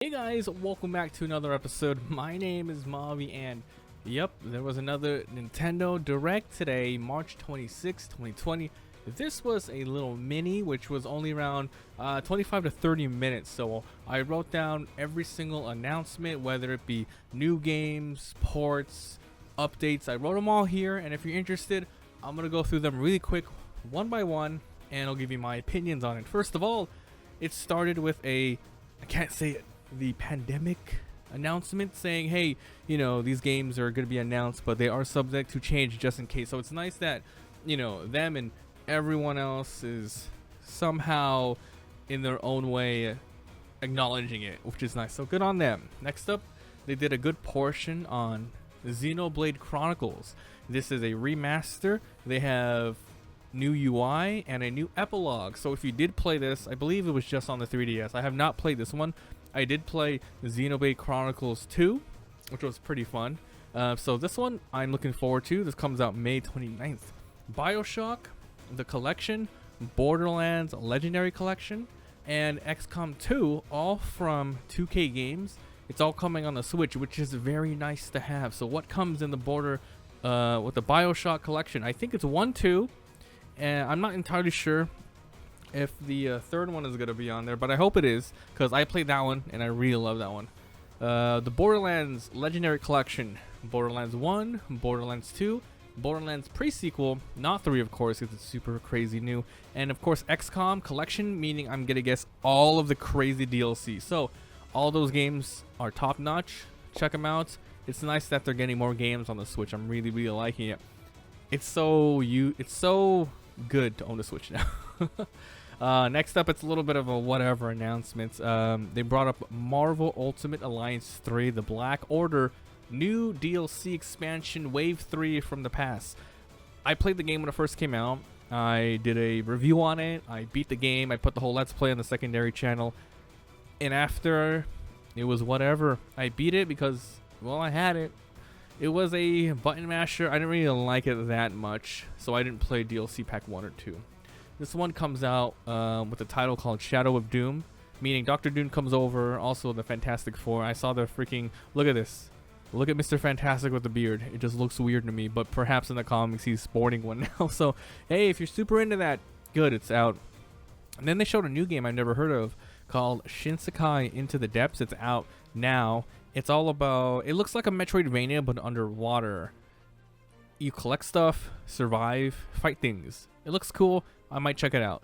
Hey guys, welcome back to another episode. My name is Mavi and yep, there was another Nintendo Direct today, March 26, 2020. This was a little mini which was only around 25 to 30 minutes. So I wrote down every single announcement, whether it be new games, ports, updates. I wrote them all here, and if you're interested, I'm going to go through them really quick one by one and I'll give you my opinions on it. First of all, it started with I can't say it, the pandemic announcement saying, hey, these games are going to be announced, but they are subject to change just in case. So it's nice that, them and everyone else is somehow in their own way acknowledging it, which is nice. So good on them. Next up, they did a good portion on Xenoblade Chronicles. This is a remaster. They have new UI and a new epilogue. So if you did play this, I believe it was just on the 3DS. I have not played this one. I did play Xenoblade Chronicles 2, which was pretty fun. So this one I'm looking forward to. This comes out May 29th. BioShock, the collection, Borderlands Legendary Collection, and XCOM 2, all from 2K Games. It's all coming on the Switch, which is very nice to have. So what comes in the with the BioShock collection? I think it's 1, 2, and I'm not entirely sure if the third one is going to be on there, but I hope it is, because I played that one and I really love that one. The Borderlands Legendary Collection, Borderlands 1, Borderlands 2, Borderlands pre-sequel, not 3 of course because it's super crazy new, and of course XCOM Collection, meaning I'm going to guess all of the crazy DLC. So all those games are top notch. Check them out. It's nice that they're getting more games on the Switch. I'm really liking it. It's so good to own a Switch now. Next up, it's a little bit of a whatever announcement. They brought up Marvel Ultimate Alliance 3, The Black Order, new DLC expansion, Wave 3 from the past. I played the game when it first came out. I did a review on it. I beat the game. I put the whole Let's Play on the secondary channel. And after, it was whatever. I beat it because, well, I had it. It was a button masher. I didn't really like it that much, so I didn't play DLC Pack 1 or 2. This one comes out with a title called Shadow of Doom, meaning Dr. Doom comes over, also the Fantastic Four. I saw the freaking, look at this. Look at Mr. Fantastic with the beard. It just looks weird to me, but perhaps in the comics he's sporting one now. So, hey, if you're super into that, good, it's out. And then they showed a new game I've never heard of called Shinsekai Into the Depths. It's out now. It's all about, it looks like a Metroidvania, but underwater. You collect stuff, survive, fight things. It looks cool. I might check it out.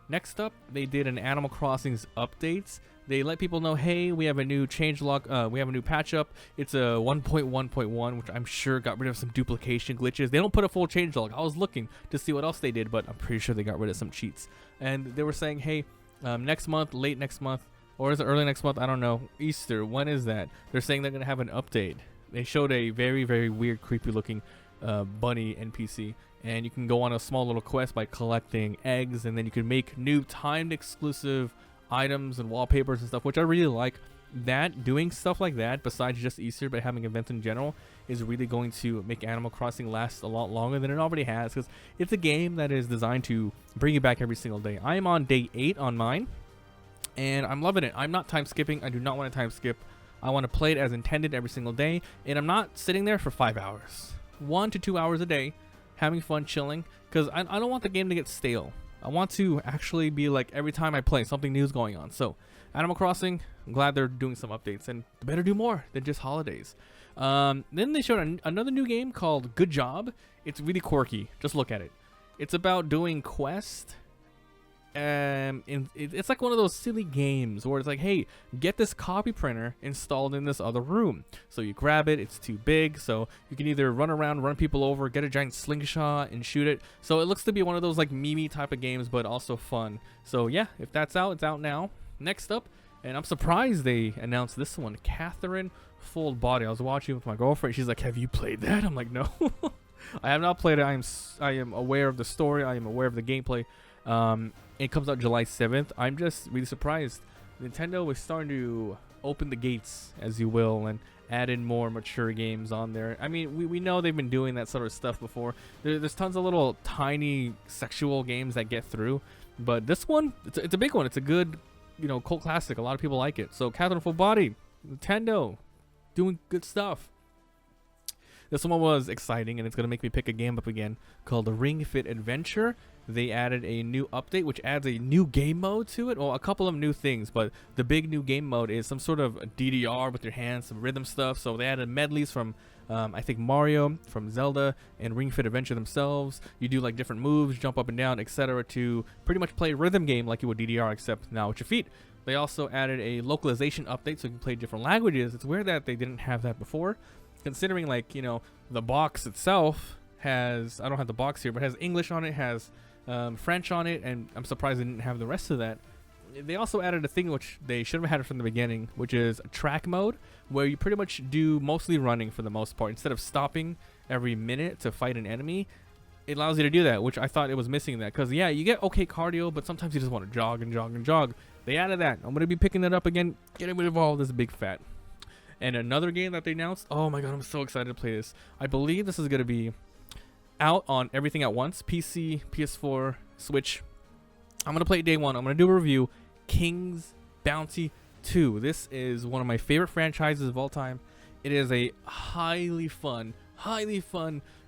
Next up, they did an Animal Crossing's updates. They let people know, hey, we have a new changelog, we have a new patch up. It's a 1.1.1, which I'm sure got rid of some duplication glitches. They don't put a full changelog. I was looking to see what else they did, but I'm pretty sure they got rid of some cheats. And they were saying, hey, next month, late next month, or is it early next month? I don't know. Easter, when is that? They're saying they're going to have an update. They showed a very, very weird, creepy looking bunny NPC, and you can go on a small little quest by collecting eggs, and then you can make new timed exclusive items and wallpapers and stuff, which I really like. That doing stuff like that, besides just Easter, but having events in general, is really going to make Animal Crossing last a lot longer than it already has, because it's a game that is designed to bring you back every single day. I am on day 8 on mine, and I'm loving it. I'm not time skipping. I do not want to time skip. I want to play it as intended every single day, and I'm not sitting there for 5 hours. 1 to 2 hours a day, having fun, chilling, because I don't want the game to get stale. I want to actually be like, every time I play, something new is going on. So, Animal Crossing, I'm glad they're doing some updates, and they better do more than just holidays. Then they showed another new game called Good Job. It's really quirky. Just look at it. It's about doing quests. It's like one of those silly games where it's like, hey, get this copy printer installed in this other room. So you grab it, it's too big, so you can either run around, run people over, get a giant slingshot and shoot it. So it looks to be one of those like meme type of games, but also fun. So yeah, if that's out, it's out now. Next up, and I'm surprised they announced this one, Catherine Full Body. I was watching with my girlfriend. She's like, have you played that? I'm like, no. I have not played it. I am aware of the story. I am aware of the gameplay. It comes out July 7th. I'm just really surprised. Nintendo is starting to open the gates, as you will, and add in more mature games on there. I mean, we know they've been doing that sort of stuff before. There's tons of little tiny sexual games that get through, but this one, it's a big one. It's a good cult classic. A lot of people like it. So Captain Full Body, Nintendo, doing good stuff. This one was exciting, and it's going to make me pick a game up again called the Ring Fit Adventure. They added a new update, which adds a new game mode to it. Well, a couple of new things, but the big new game mode is some sort of DDR with your hands, some rhythm stuff. So they added medleys from, I think, Mario, from Zelda, and Ring Fit Adventure themselves. You do like different moves, jump up and down, etc. to pretty much play a rhythm game like you would DDR, except now with your feet. They also added a localization update so you can play different languages. It's weird that they didn't have that before, considering like, the box itself has, I don't have the box here, but has English on it, has French on it, and I'm surprised they didn't have the rest of that. They also added a thing which they should have had it from the beginning, which is a track mode, where you pretty much do mostly running for the most part. Instead of stopping every minute to fight an enemy, it allows you to do that, which I thought it was missing that. Because, yeah, you get okay cardio, but sometimes you just want to jog and jog and jog. They added that. I'm going to be picking that up again, getting rid of all this big fat. And another game that they announced, oh my god, I'm so excited to play this. I believe this is going to be out on everything at once, PC, PS4, Switch. I'm going to play it day one. I'm going to do a review. King's Bounty 2. This is one of my favorite franchises of all time. It is a highly fun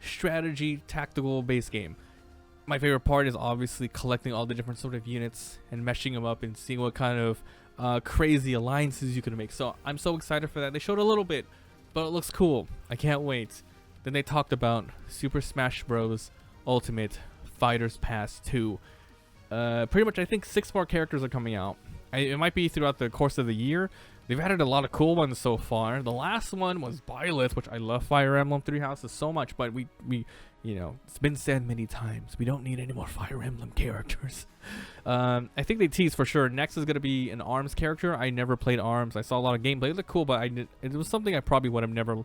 strategy tactical based game. My favorite part is obviously collecting all the different sort of units and meshing them up and seeing what kind of crazy alliances you can make. So I'm so excited for that. They showed a little bit, but it looks cool. I can't wait. Then they talked about Super Smash Bros. Ultimate Fighters Pass 2. Pretty much, I think 6 more characters are coming out. It might be throughout the course of the year. They've added a lot of cool ones so far. The last one was Byleth, which I love Fire Emblem Three Houses so much, but we it's been said many times, we don't need any more Fire Emblem characters. I think they teased for sure. Next is going to be an ARMS character. I never played ARMS. I saw a lot of gameplay. It looked cool, but it was something I probably would have never,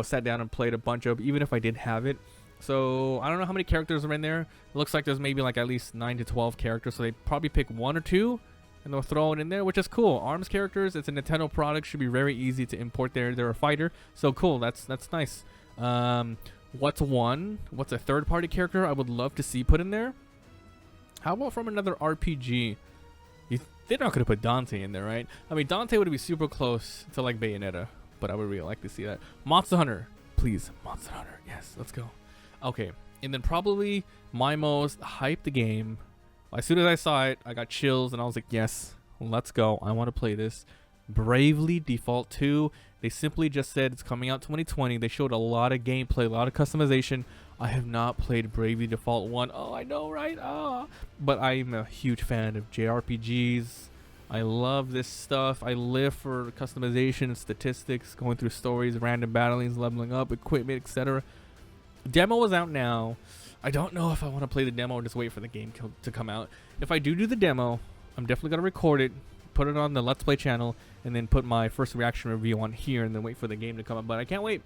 sat down and played a bunch of, even if I did have it. So I don't know how many characters are in there. It looks like there's maybe like at least 9 to 12 characters, so they probably pick 1 or 2 and they'll throw it in there, which is cool. ARMS characters, it's a Nintendo product, should be very easy to import there. They're a fighter, so cool. That's nice. What's a third-party character I would love to see put in there? How about from another RPG? They're not going to put Dante in there, right? I mean, Dante would be super close to like Bayonetta, but I would really like to see that. Monster Hunter, please. Monster Hunter, yes, let's go. Okay, and then probably my most hyped game. As soon as I saw it, I got chills, and I was like, yes, let's go. I want to play this. Bravely Default 2. They simply just said it's coming out 2020. They showed a lot of gameplay, a lot of customization. I have not played Bravely Default 1. Oh, I know, right? But I'm a huge fan of JRPGs. I love this stuff. I live for customization, statistics, going through stories, random battlings, leveling up, equipment, etc. Demo is out now. I don't know if I want to play the demo or just wait for the game to come out. If I do the demo, I'm definitely going to record it, put it on the Let's Play channel, and then put my first reaction review on here, and then wait for the game to come out. But I can't wait.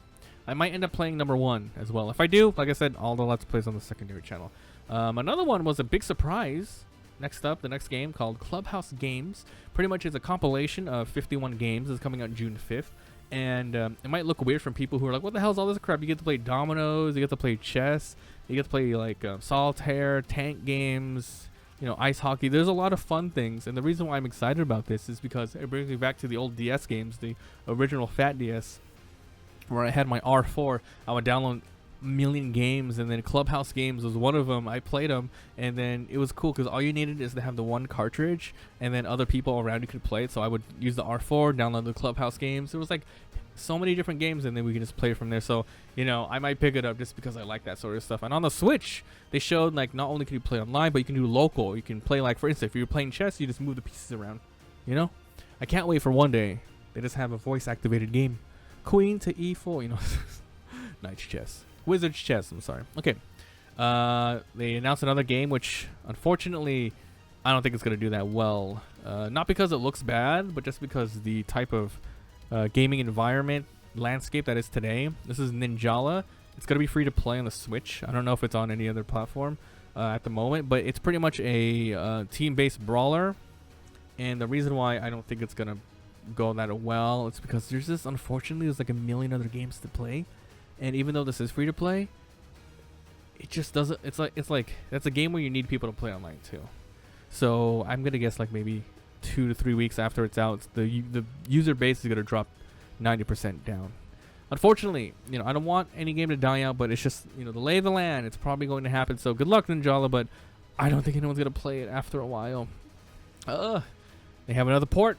I might end up playing number 1 as well. If I do, like I said, all the Let's Plays on the secondary channel. Another one was a big surprise. Next up, the next game called Clubhouse Games. Pretty much is a compilation of 51 games. It's coming out June 5th. And it might look weird from people who are like, what the hell is all this crap? You get to play dominoes, you get to play chess, you get to play like solitaire, tank games, ice hockey. There's a lot of fun things. And the reason why I'm excited about this is because it brings me back to the old DS games, the original Fat DS, where I had my R4. I would download a million games, and then Clubhouse Games was one of them. I played them, and then it was cool because all you needed is to have the one cartridge, and then other people around you could play it. So I would use the R4, download the Clubhouse Games. There was like so many different games, and then we can just play from there. So I might pick it up just because I like that sort of stuff. And on the Switch, they showed like not only can you play online, but you can do local. You can play, like, for instance, if you're playing chess, you just move the pieces around. I can't wait for one day they just have a voice activated game. Queen to e4, Knight's chess, Wizard's chess, I'm sorry. Okay, they announced another game, which unfortunately I don't think it's going to do that well. Not because it looks bad, but just because the type of gaming environment landscape that is today. This is Ninjala. It's going to be free to play on the Switch. I don't know if it's on any other platform at the moment, but it's pretty much a team-based brawler. And the reason why I don't think it's going to go that well, it's because there's like a million other games to play. And even though this is free to play, it just doesn't, it's like that's a game where you need people to play online too. So I'm going to guess like maybe 2 to 3 weeks after it's out, the user base is gonna drop 90% down. Unfortunately, I don't want any game to die out, but it's just, the lay of the land. It's probably going to happen. So good luck, Ninjala, but I don't think anyone's gonna play it after a while. They have another port.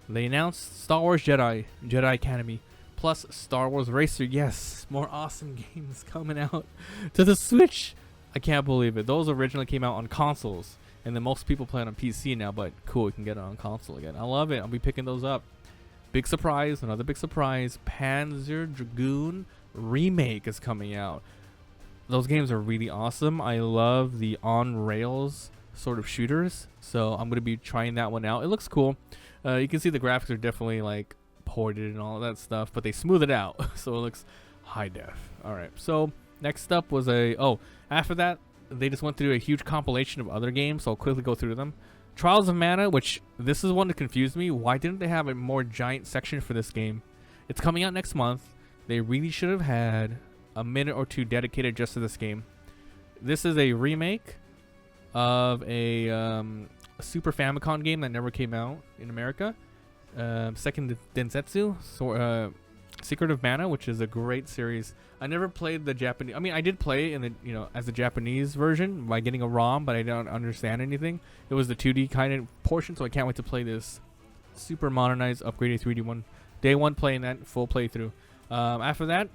They announced Star Wars Jedi Academy, plus Star Wars Racer. Yes, more awesome games coming out to the Switch. I can't believe it. Those originally came out on consoles, and then most people play it on PC now, but cool, we can get it on console again. I love it. I'll be picking those up. Big surprise, another big surprise. Panzer Dragoon Remake is coming out. Those games are really awesome. I love the on-rails sort of shooters, so I'm going to be trying that one out. It looks cool. You can see the graphics are definitely like ported and all of that stuff, but they smooth it out, so it looks high def. Alright, so next up was after that, they just went through a huge compilation of other games, so I'll quickly go through them. Trials of Mana, which this is one that confused me. Why didn't they have a more giant section for this game? It's coming out next month. They really should have had a minute or two dedicated just to this game. This is a remake of a Super Famicom game that never came out in America. Second Densetsu, Secret of Mana, which is a great series. I never played the Japanese. I mean, I did play it in the as the Japanese version by getting a ROM, but I don't understand anything. It was the 2D kind of portion, so I can't wait to play this super modernized, upgraded 3D one. Day one playing that full playthrough. After that,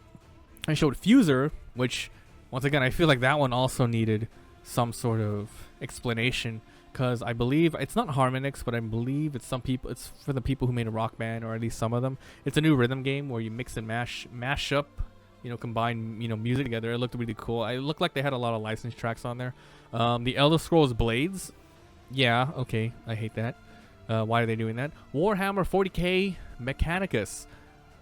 I showed Fuser, which once again I feel like that one also needed some sort of explanation, because I believe it's not Harmonix, but I believe it's for the people who made a Rock Band, or at least some of them. It's a new rhythm game where you mix and mash up, combine music together. It looked really cool. It looked like they had a lot of licensed tracks on there. The Elder Scrolls Blades, yeah, okay, I hate that. Why are they doing that? Warhammer 40k Mechanicus.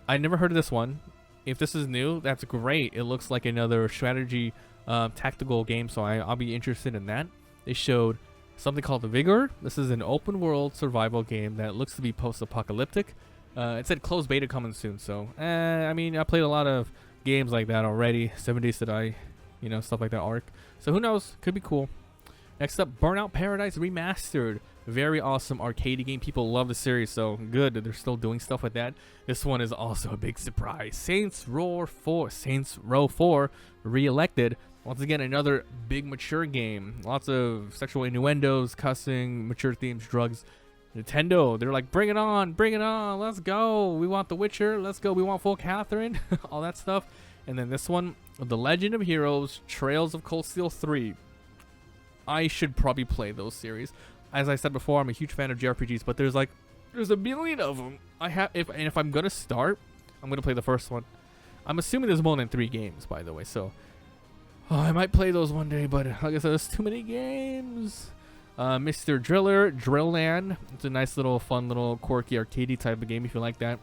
I never heard of this one. If this is new, that's great. It looks like another strategy tactical game, so I'll be interested in that. They showed something called The Vigor. This is an open world survival game that looks to be post-apocalyptic. It said closed beta coming soon, so I mean, I played a lot of games like that already. 7 Days to Die, stuff like that, Arc. So who knows? Could be cool. Next up, Burnout Paradise Remastered. Very awesome arcade game. People love the series, so good that they're still doing stuff with that. This one is also a big surprise. Saints Row 4 re-elected. Once again, another big mature game. Lots of sexual innuendos, cussing, mature themes, drugs. Nintendo, they're like, bring it on, let's go. We want The Witcher, let's go. We want full Catherine, all that stuff. And then this one, The Legend of Heroes, Trails of Cold Steel 3. I should probably play those series. As I said before, I'm a huge fan of JRPGs, but there's a million of them. If I'm gonna start, I'm gonna play the first one. I'm assuming there's more than 3 games, by the way, so I might play those one day, but like I said, there's too many games. Mr. Driller, Drill Land. It's a nice little, fun little, quirky, arcadey type of game if you like that.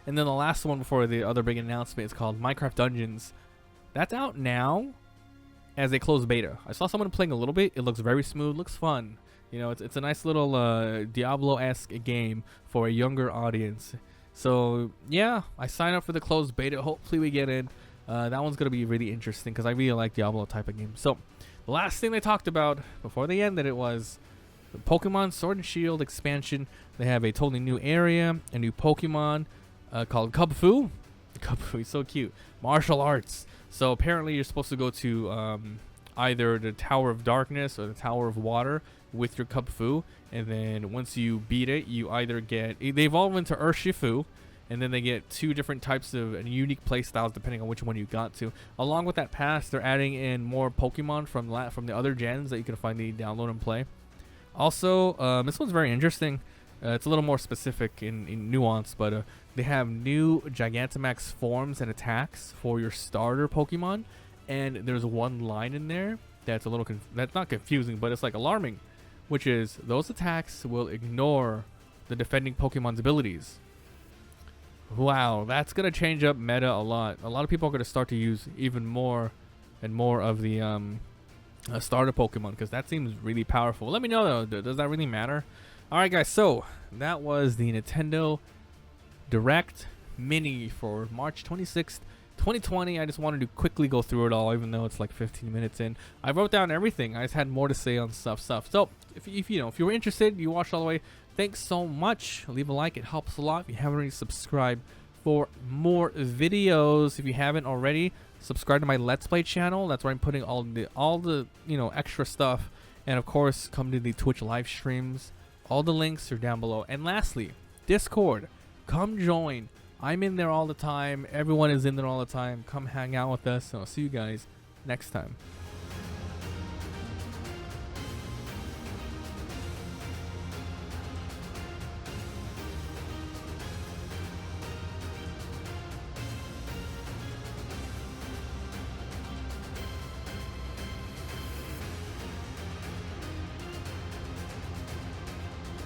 And then the last one before the other big announcement is called Minecraft Dungeons. That's out now as a closed beta. I saw someone playing a little bit. It looks very smooth, looks fun. It's a nice little Diablo-esque game for a younger audience. So yeah, I signed up for the closed beta. Hopefully we get in. That one's going to be really interesting because I really like Diablo type of game. So the last thing they talked about before they ended it was the Pokemon Sword and Shield expansion. They have a totally new area, a new Pokemon called Kubfu. Kubfu is so cute. Martial arts. So apparently you're supposed to go to either the Tower of Darkness or the Tower of Water with your Kubfu. And then once you beat it, you either get... They evolve into Urshifu. And then they get 2 different types of unique play styles depending on which one you got to. Along with that pass, they're adding in more Pokemon from the other gens that you can finally download and play. Also, this one's very interesting. It's a little more specific in nuance, but they have new Gigantamax forms and attacks for your starter Pokemon. And there's one line in there that's a little that's not confusing, but it's like alarming, which is those attacks will ignore the defending Pokemon's abilities. Wow, that's going to change up meta a lot. A lot of people are going to start to use even more and more of the starter Pokemon, because that seems really powerful. Let me know, though. Does that really matter? Alright, guys, so that was the Nintendo Direct Mini for March 26th, 2020, I just wanted to quickly go through it all, even though it's like 15 minutes in. I wrote down everything. I just had more to say on stuff. So if you were interested, you watched all the way. Thanks so much. Leave a like; it helps a lot. If you haven't already, subscribe for more videos. If you haven't already, subscribe to my Let's Play channel. That's where I'm putting all the extra stuff. And of course, come to the Twitch live streams. All the links are down below. And lastly, Discord. Come join. I'm in there all the time. Everyone is in there all the time. Come hang out with us. And I'll see you guys next time.